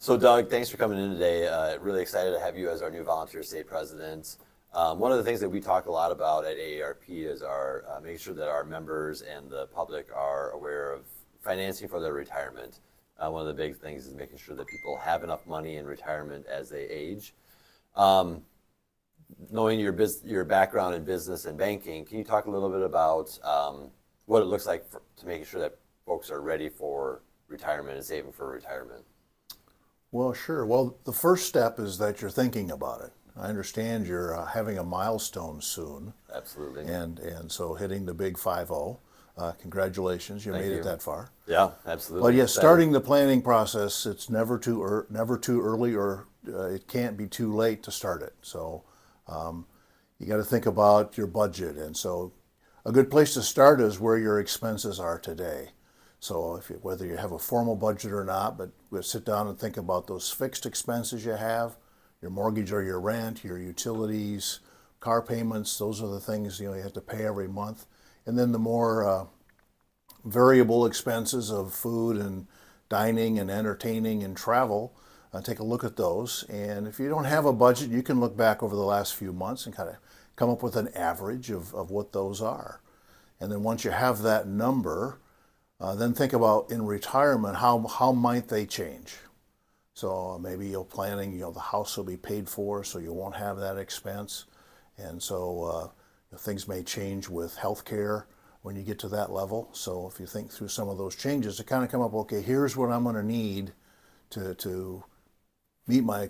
So Doug, thanks for coming in today. Really excited to have you as our new volunteer state president. One of the things that we talk a lot about at AARP is our making sure that our members and the public are aware of financing for their retirement. One of the big things is making sure that people have enough money in retirement as they age. Knowing your background in business and banking, can you talk a little bit about what it looks like to making sure that folks are ready for retirement and saving for retirement? Well, sure. Well, the first step is that you're thinking about it. I understand you're having a milestone soon. Absolutely. And so hitting the big 5-0. Congratulations, you made it that far. Yeah, absolutely. But yes, starting the planning process, it's never too early, or it can't be too late to start it. So you got to think about your budget. And so a good place to start is where your expenses are today. So whether you have a formal budget or not, but we'll sit down and think about those fixed expenses you have, your mortgage or your rent, your utilities, car payments. Those are the things you have to pay every month. And then the more variable expenses of food and dining and entertaining and travel, take a look at those. And if you don't have a budget, you can look back over the last few months and kind of come up with an average of what those are. And then once you have that number, then think about in retirement, how might they change? So maybe you're planning, the house will be paid for, so you won't have that expense. And so things may change with health care when you get to that level. So if you think through some of those changes, to kind of come up, okay, here's what I'm going to need to meet my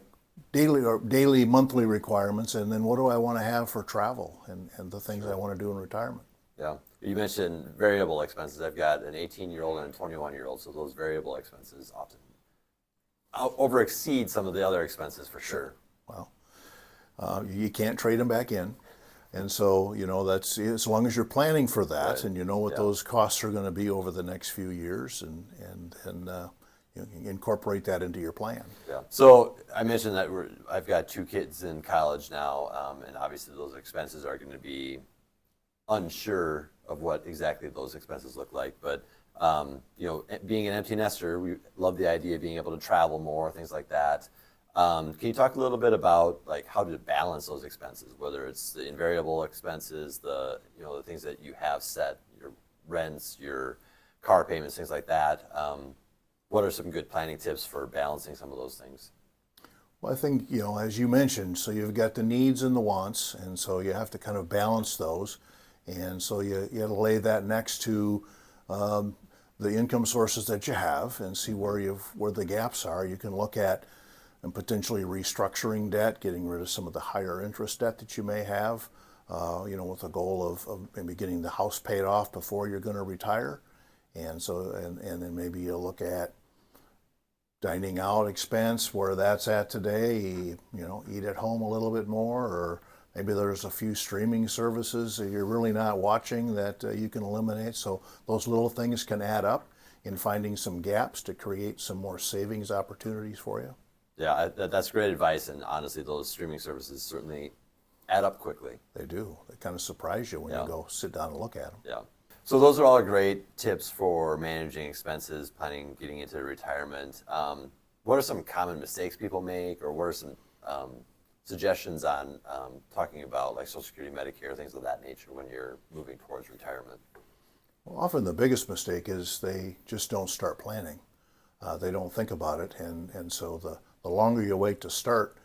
daily, monthly requirements, and then what do I want to have for travel and the things I want to do in retirement. Yeah. You mentioned variable expenses. I've got an 18-year-old and a 21-year-old, so those variable expenses often over exceed some of the other expenses for sure. Well, you can't trade them back in. And so, that's as long as you're planning for that, right, and you know what those costs are going to be over the next few years, and you can incorporate that into your plan. Yeah. So I mentioned that I've got 2 kids in college now, and obviously those expenses are going to be unsure of what exactly those expenses look like. But, being an empty nester, we love the idea of being able to travel more, things like that. Can you talk a little bit about how to balance those expenses, whether it's the invariable expenses, the things that you have set, your rents, your car payments, things like that. What are some good planning tips for balancing some of those things? Well, I think, as you mentioned, so you've got the needs and the wants, and so you have to kind of balance those. And so you got to lay that next to the income sources that you have and see where the gaps are. You can look at and potentially restructuring debt, getting rid of some of the higher interest debt that you may have, with the goal of maybe getting the house paid off before you're going to retire. And so, and then maybe you look at dining out expense, where that's at today, eat at home a little bit more, or maybe there's a few streaming services that you're really not watching that you can eliminate. So those little things can add up in finding some gaps to create some more savings opportunities for you. Yeah, that's great advice. And honestly, those streaming services certainly add up quickly. They do. They kind of surprise you when you go sit down and look at them. Yeah. So those are all great tips for managing expenses, planning, getting into retirement. What are some common mistakes people make, or what are some suggestions on talking about Social Security, Medicare, things of that nature when you're moving towards retirement? Well, often the biggest mistake is they just don't start planning. They don't think about it, and so the longer you wait to start,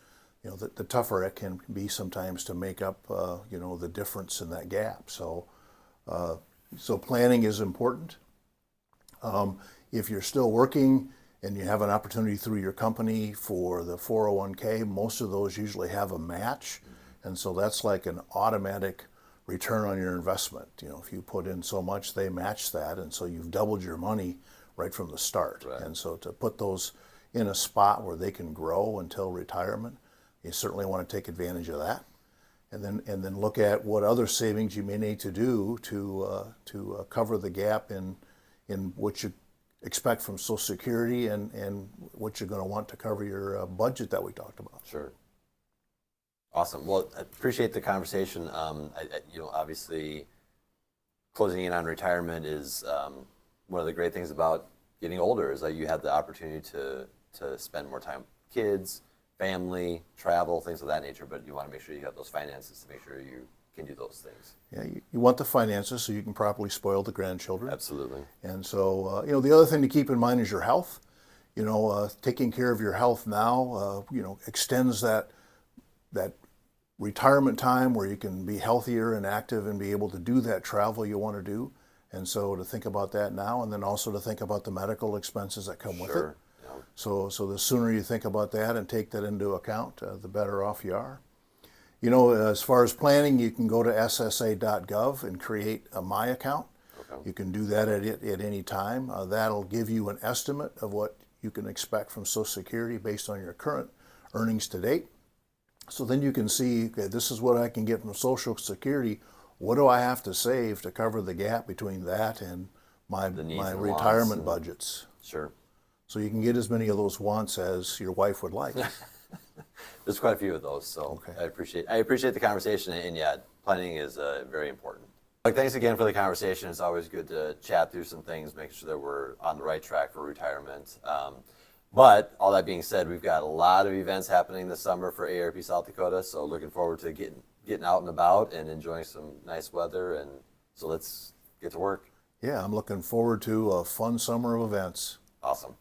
the tougher it can be sometimes to make up, the difference in that gap. So planning is important. If you're still working and you have an opportunity through your company for the 401k, most of those usually have a match. And so that's like an automatic return on your investment. If you put in so much, they match that. And so you've doubled your money right from the start. Right. And so to put those in a spot where they can grow until retirement, you certainly want to take advantage of that. And then look at what other savings you may need to do to cover the gap in what you expect from Social Security and what you're going to want to cover your budget that we talked about. Sure. Awesome. Well, I appreciate the conversation. Obviously, closing in on retirement is one of the great things about getting older, is that you have the opportunity to to spend more time with kids, family, travel, things of that nature, but you want to make sure you have those finances to make sure you can do those things. Yeah, you want the finances so you can properly spoil the grandchildren. Absolutely. And so, the other thing to keep in mind is your health. Taking care of your health now, extends that retirement time where you can be healthier and active and be able to do that travel you want to do. And so to think about that now, and then also to think about the medical expenses that come with it. Sure. Yeah. So the sooner you think about that and take that into account, the better off you are. As far as planning, you can go to ssa.gov and create a My account. Okay. You can do that at any time. That'll give you an estimate of what you can expect from Social Security based on your current earnings to date. So then you can see, okay, this is what I can get from Social Security. What do I have to save to cover the gap between that and my needs and retirement wants budgets? Sure. So you can get as many of those wants as your wife would like. There's quite a few of those, so Okay. I appreciate the conversation, and yeah, planning is very important. Thanks again for the conversation. It's always good to chat through some things, make sure that we're on the right track for retirement. But all that being said, we've got a lot of events happening this summer for ARP South Dakota, so looking forward to getting out and about and enjoying some nice weather, and so let's get to work. Yeah, I'm looking forward to a fun summer of events. Awesome.